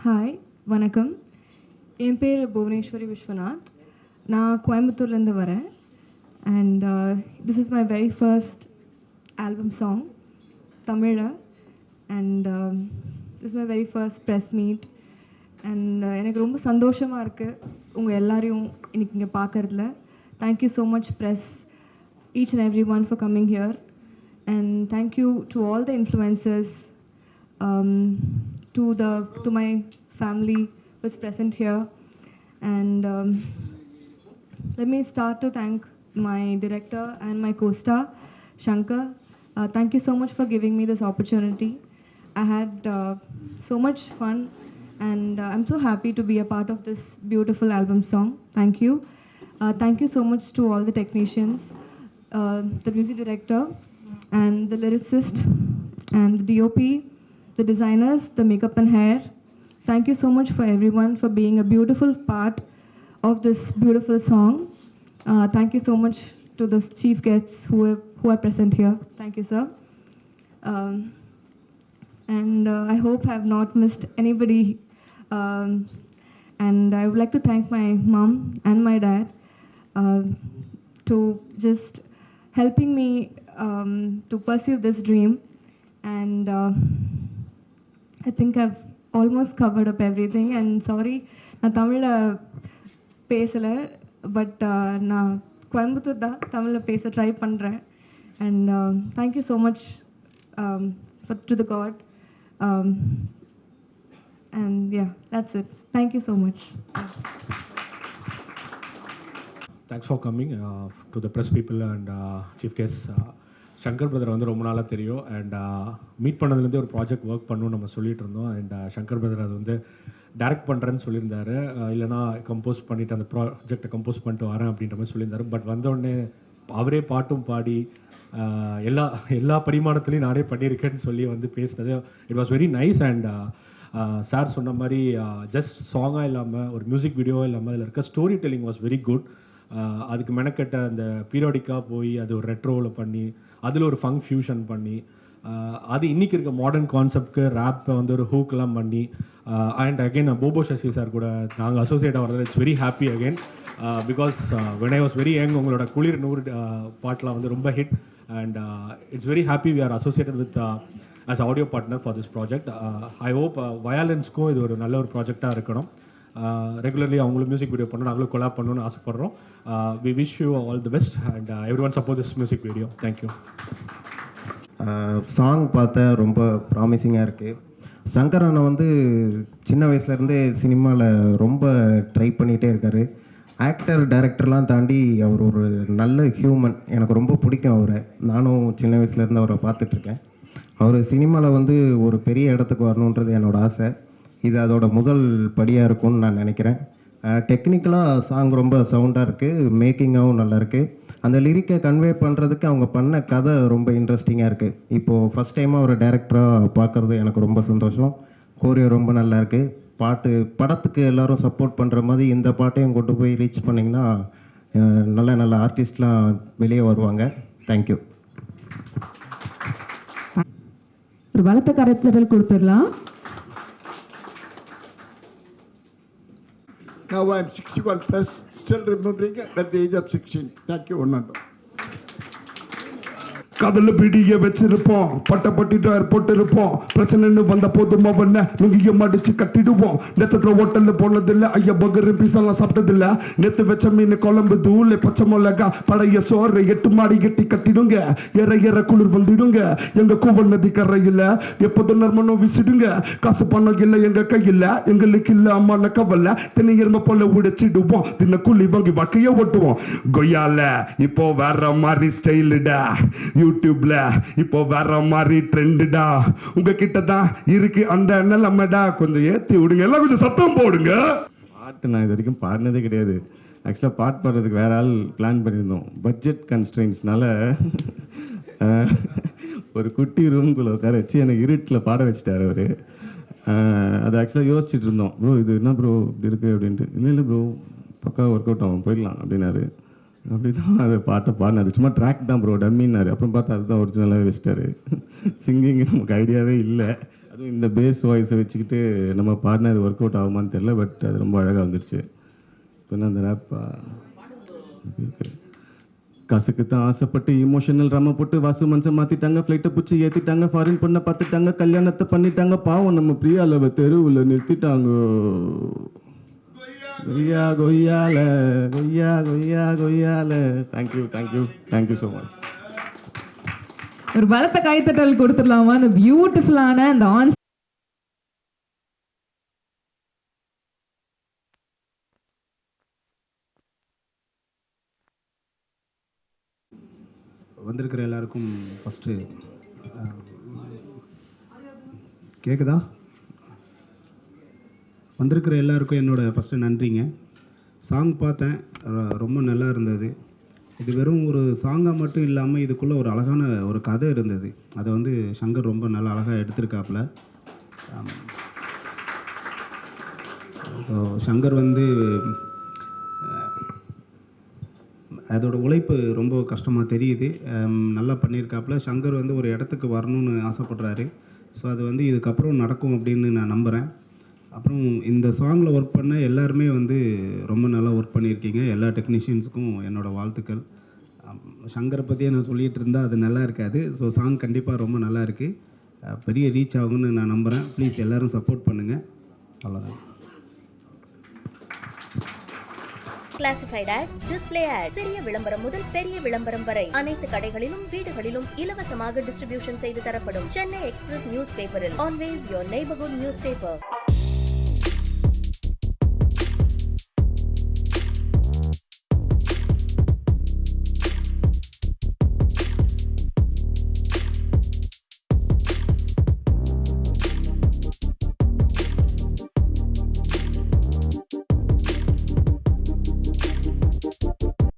Hi வணக்கம். என் பேர் புவனேஸ்வரி விஸ்வநாத். நான் கோயம்புத்தூர்லேருந்து வரேன். And this is my very first album song தமிழில். And this my very first press meet. And எனக்கு ரொம்ப சந்தோஷமாக இருக்குது உங்கள் எல்லாரையும் இன்றைக்கி இங்கே பார்க்குறதுல. Thank you so much press, each and everyone for coming here. And thank you to all the influencers, to my family who is present here. And let me start to thank my director and my co-star Shankar. Thank you so much for giving me this opportunity. I had so much fun, and I'm so happy to be a part of this beautiful album song. Thank you. Thank you so much to all the technicians, the music director and the lyricist and the DOP, the designers, the makeup and hair. Thank you so much for everyone for being a beautiful part of this beautiful song. Thank you so much to the chief guests who are present here. Thank you, sir. And I hope I have not missed anybody. And I would like to thank my mom and my dad to just helping me to pursue this dream. And I think I've almost covered up everything. And sorry, நான் தமிழில் பேசலை, but நான் கோயம்புத்தூர் தான் தமிழில் பேச try பண்ணுறேன். And thank you so much to the God. And yeah, that's it. Thank you so much. Thanks for coming to the press people and chief guest. Shankar brother வந்து ரொம்ப நாளாக தெரியும். அண்ட் மீட் பண்ணதுலேருந்தே ஒரு ப்ராஜெக்ட் ஒர்க் பண்ணணும்னு நம்ம சொல்லிட்டு இருந்தோம். அண்ட் சங்கர் பிரதர் அது வந்து டைரக்ட் பண்ணுறேன்னு சொல்லியிருந்தாரு. இல்லைனா கம்போஸ் பண்ணிவிட்டு அந்த ப்ராஜெக்டை கம்போஸ் பண்ணிட்டு வரேன் அப்படின்ற மாதிரி சொல்லியிருந்தாரு. பட் வந்தோடனே அவரே பாட்டும் பாடி எல்லா பரிமாணத்துலேயும் நானே பண்ணியிருக்கேன்னு சொல்லி வந்து பேசினது it was very nice. And sir சொன்ன மாதிரி ஜஸ்ட் சாங்காக இல்லாமல் ஒரு மியூசிக் வீடியோவாக இல்லாமல் அதில் இருக்க story telling was very good. அதுக்கு மெனக்கெட்ட அந்த பீரியாடிக்காக போய் அது ஒரு ரெட்ரோவில் பண்ணி அதில் ஒரு ஃபங்க் ஃபியூஷன் பண்ணி அது இன்றைக்கி இருக்க மாடர்ன் கான்செப்ட்க்கு ரேப்பை வந்து ஒரு ஹூக்கெலாம் பண்ணி அண்ட் அகெயின் போபோ சசி சார் கூட நாங்கள் அசோசியேட்டாக வரது it's very happy again because when I was very young உங்களோட குளிர் 100 பாட்டெலாம் வந்து ரொம்ப hit. And it's very happy we are associated with as audio partner for this project. I hope வயலன்ஸ்க்கும் இது ஒரு நல்ல ஒரு ப்ராஜெக்டாக இருக்கணும். ரெகுலர்லி அவங்களும் மியூசிக் வீடியோ பண்ணணும், நாங்களும் கொலாப் பண்ணணும்னு ஆசைப்பட்றோம். We wish you all the best and every one support this music video. Thank you. Song பார்த்தேன், ரொம்ப ப்ராமிசிங்காக இருக்குது. சங்கர் அண்ணா வந்து சின்ன வயசுலேருந்தே சினிமாவில் ரொம்ப ட்ரை பண்ணிகிட்டே இருக்கார். ஆக்டர் டைரக்டர்லாம் தாண்டி அவர் ஒரு நல்ல ஹியூமன். எனக்கு ரொம்ப பிடிக்கும் அவரை. நானும் சின்ன வயசுலேருந்து அவரை பார்த்துட்ருக்கேன். அவர் சினிமாவில் வந்து ஒரு பெரிய இடத்துக்கு வரணுன்றது என்னோடய ஆசை. இது அதோட முதல் படியாக இருக்கும்னு நான் நினைக்கிறேன். டெக்னிக்கலாக சாங் ரொம்ப சவுண்டாக இருக்குது, மேக்கிங்காகவும் நல்லா இருக்குது. அந்த லிரிக்கை கன்வே பண்ணுறதுக்கு அவங்க பண்ண கதை ரொம்ப இன்ட்ரெஸ்டிங்காக இருக்குது. இப்போது ஃபஸ்ட் டைமாக ஒரு டைரக்டராக பார்க்குறது எனக்கு ரொம்ப சந்தோஷம். கோரியோ ரொம்ப நல்லா இருக்குது. பாட்டு படத்துக்கு எல்லோரும் சப்போர்ட் பண்ணுற மாதிரி இந்த பாட்டையும் கொண்டு போய் ரீச் பண்ணிங்கன்னா நல்ல நல்ல ஆர்டிஸ்ட்லாம் வெளியே வருவாங்க. தேங்க்யூ. ஒரு பலத்த கரைத்தல் கொடுத்துடலாம். Now I am 61 plus, still remembering at the age of 16. Thank you, Orlando. கதல பிடிய வச்சிருப்போம், பட்டப்பட்டு போட்டு இருப்போம். பிரச்சனைன்னு வந்த போதும் அவனை நுங்கிய மடிச்சு கட்டிடுவோம். நெச்சத்துல ஹோட்டல்ல போனதில்லை, ஐயா பகரு பீஸெல்லாம் சாப்பிட்டதில்லை. நெத்து வச்ச மீன் குழம்பு தூள் பச்சை மிளகா பழைய சோறு 8 மாடி கட்டி கட்டிடுங்க. ஏற குளிர் வந்துடுங்க. எங்க கூவல் நதி கரையில் எப்போதும் நர்மனும் வீசிடுங்க. காசு பணம் இல்லை எங்க கையில், எங்களுக்கு இல்லை அம்மான கவலை. தினை எருமை போல உடைச்சிடுவோம், தின்ன கூலி வாங்கி வாழ்க்கைய ஓட்டுவோம். கொய்யால இப்போ வேற மாதிரி ஸ்டைலுடா, யூடியூப்ல இப்போ வேற மாதிரி ட்ரெண்டுடா. உங்ககிட்ட தான் இருக்கு அந்த நிலைமைடா, கொஞ்சம் ஏற்றி விடுங்க, எல்லாம் கொஞ்சம் சத்தம் போடுங்க. பாட்டு நான் இது வரைக்கும் பாடினதே கிடையாது. ஆக்சுவலாக பாட்டு பாடுறதுக்கு வேற ஆள் பிளான் பண்ணியிருந்தோம். பட்ஜெட் கன்ஸ்ட்ரெயின்ஸ்னால ஒரு குட்டி ரூம்குள்ளே உட்கார வச்சு எனக்கு இருட்டில் பாட வச்சுட்டார் அவர். அது ஆக்சுவலாக யோசிச்சுட்டு இருந்தோம். ப்ரோ இது என்ன ப்ரோ இப்படி இருக்குது அப்படின்ட்டு. இல்லை ப்ரோ பக்கா ஒர்க் அவுட் ஆகும், போயிடலாம் அப்படின்னாரு. அப்படி தான் அது பாட்டை பாடினாரு. சும்மா ட்ராக் தான் ப்ரோ டம்மின்னாரு. அப்புறம் பார்த்தா அதுதான் ஒரிஜினலாகவே வச்சிட்டாரு. சிங்கிங் நமக்கு ஐடியாவே இல்லை. அதுவும் இந்த பேஸ் வாய்ஸை வச்சுக்கிட்டு நம்ம பாடினா அது ஒர்க் அவுட் ஆகுமான்னு தெரில, பட் அது ரொம்ப அழகாக வந்துருச்சு. இப்போ அந்த ரேப் காசுக்கு தான் ஆசைப்பட்டு இமோஷனல் ரம போட்டு வாசு மனுஷன் மாற்றிட்டாங்க, ஃப்ளைட்டை பிடிச்சி ஏற்றிட்டாங்க, ஃபாரின் பொண்ணை பார்த்துட்டாங்க, கல்யாணத்தை பண்ணிட்டாங்க, பாவம் நம்ம பிரியாலவை தெருவில் நிறுத்திட்டாங்க. கொய்யா கொய்யால கொய்யா கொய்யா கொய்யால. Thank you thank you thank you so much. ஒரு பலத்த கைத்தட்டல் கொடுத்துடலாமா அந்த பியூட்டிஃபுல்லான அந்த ஆன் வந்திருக்கிற எல்லாருக்கும் ஃபஸ்ட்டு கேட்குதா? வந்திருக்கிற எல்லாருக்கும் என்னோடய ஃபஸ்ட்டு நன்றிங்க. சாங் பார்த்தேன், ரொம்ப நல்லா இருந்தது. இது வெறும் ஒரு சாங்காக மட்டும் இல்லாமல் இதுக்குள்ளே ஒரு அழகான ஒரு கதை இருந்தது. அதை வந்து சங்கர் ரொம்ப நல்லா அழகாக எடுத்திருக்காப்புல. சங்கர் வந்து அதோட உழைப்பு ரொம்ப கஷ்டமாக தெரியுது. நல்லா பண்ணியிருக்காப்புல. சங்கர் வந்து ஒரு இடத்துக்கு வரணும்னு ஆசைப்படுறாரு. ஸோ அது வந்து இதுக்கப்புறம் நடக்கும் அப்படின்னு நான் நம்புகிறேன். அப்புறம் இந்த சாங்கில் ஒர்க் பண்ண எல்லாருமே வந்து ரொம்ப நல்லா ஒர்க் பண்ணியிருக்கீங்க. எல்லா டெக்னீஷியன்ஸுக்கும் என்னோடய வாழ்த்துக்கள். சங்கரை பற்றியே நான் சொல்லிகிட்டு இருந்தால் அது நல்லா இருக்காது. ஸோ சாங் கண்டிப்பாக ரொம்ப நல்லா இருக்குது. பெரிய ரீச் ஆகும்னு நான் நம்புகிறேன். ப்ளீஸ் எல்லோரும் சப்போர்ட் பண்ணுங்கள். அவ்வளோதான். கிளாசிஃபைட் ஆட்ஸ், டிஸ்ப்ளே ஆட்ஸ், சிறிய விளம்பரம் முதல் பெரிய விளம்பரம் வரை அனைத்து கடைகளிலும் வீடுகளிலும் இலவசமாக டிஸ்ட்ரிபியூஷன் செய்து தரப்படும். சென்னை எக்ஸ்பிரஸ் நியூஸ் பேப்பரில் always your neighbourhood news paper.